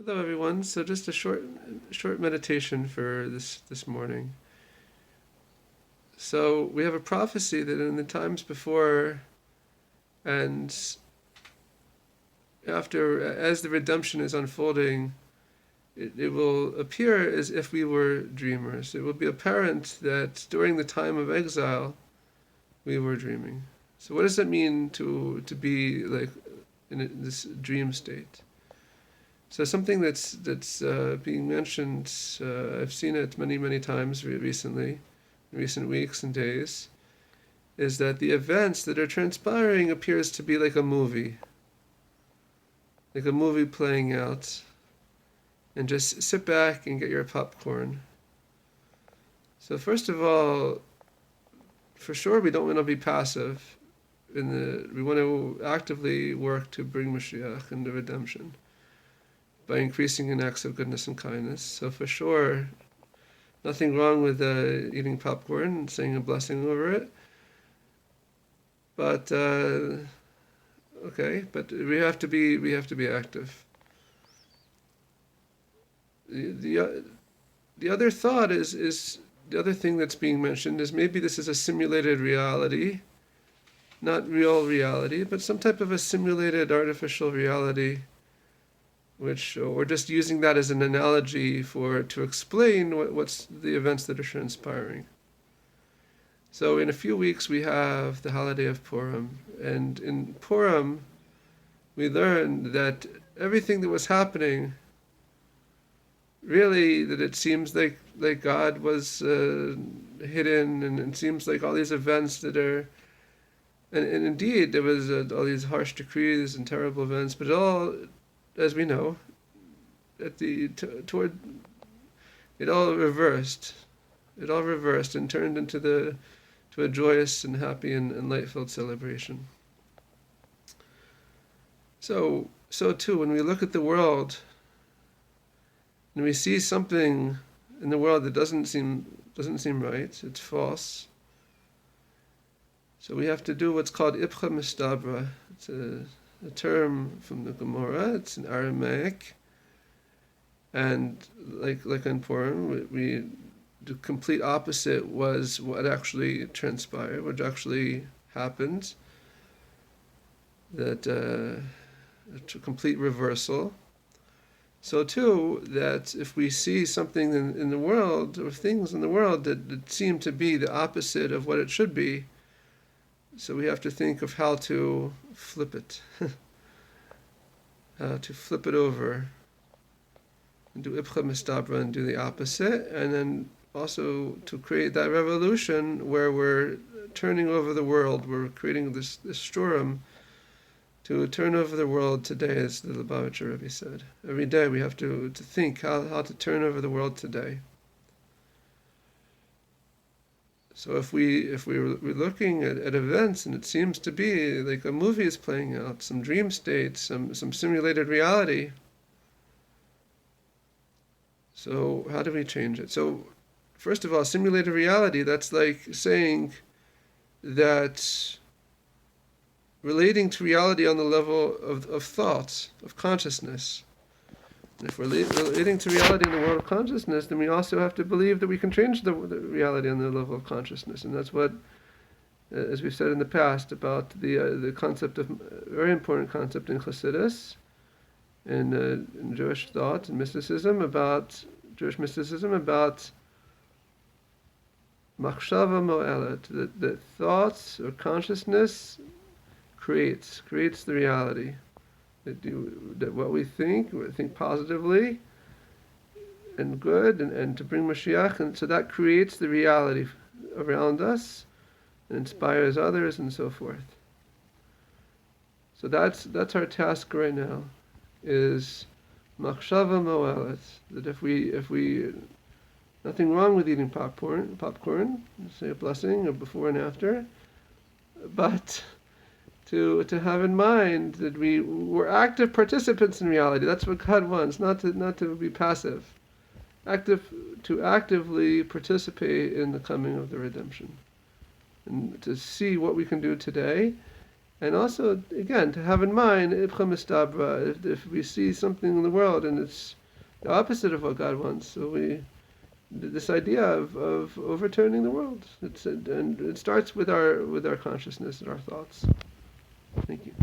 Hello, everyone. So, just a short meditation for this morning. So, we have a prophecy that in the times before and after, as the redemption is unfolding, it will appear as if we were dreamers. It will be apparent that during the time of exile, we were dreaming. So, what does that mean to be like in this dream state? So something that's being mentioned, I've seen it many times recently, in recent weeks and days, is that the events that are transpiring appears to be like a movie playing out, and just sit back and get your popcorn. So first of all, for sure, we don't want to be passive. We want to actively work to bring Mashiach and the redemption by increasing in acts of goodness and kindness. So for sure, nothing wrong with eating popcorn and saying a blessing over it. But okay, but we have to be active. The other thought is the other thing that's being mentioned is maybe this is a simulated reality, not real reality, but some type of a simulated artificial reality, which we're just using that as an analogy to explain what's the events that are transpiring. So in a few weeks we have the holiday of Purim, and in Purim we learned that everything that was happening, really, that it seems like God was hidden, and it seems like all these events that are, and indeed there was all these harsh decrees and terrible events, but it all, as we know, toward it all reversed. It all reversed and turned into a joyous and happy and light-filled celebration. So too, when we look at the world and we see something in the world that doesn't seem right, it's false. So we have to do what's called ipcha mistabra. It's a term from the Gemara. It's in Aramaic. And like in Purim, the complete opposite was what actually transpired, what actually happened. That a complete reversal. So too, that if we see something in the world, or things in the world that seem to be the opposite of what it should be, so we have to think of how to flip it, how to flip it over, and do ipcha mistabra and do the opposite, and then also to create that revolution where we're turning over the world, we're creating this shurim to turn over the world today, as the Lubavitcher Rebbe said. Every day we have to think how to turn over the world today. So if we're looking at events and it seems to be like a movie is playing out, some dream state, some simulated reality, so how do we change it? So first of all, simulated reality, that's like saying that relating to reality on the level of thoughts, of consciousness. And if we're relating to reality in the world of consciousness, then we also have to believe that we can change the reality on the level of consciousness. And that's what, as we've said in the past, about the concept of, very important concept in Chassidus, in Jewish thought and mysticism, about Jewish mysticism, about machshava mo'elet, that thoughts or consciousness creates the reality. That what we think positively and good, and to bring Mashiach, and so that creates the reality around us and inspires others and so forth. So that's our task right now, is machshava mo'elet, that if we nothing wrong with eating popcorn, say a blessing or before and after, but to have in mind that we're active participants in reality. That's what God wants, not to be passive. To actively participate in the coming of the redemption. And to see what we can do today, And also, again, to have in mind, if we see something in the world and it's the opposite of what God wants, so this idea of overturning the world, and it starts with our consciousness and our thoughts. Thank you.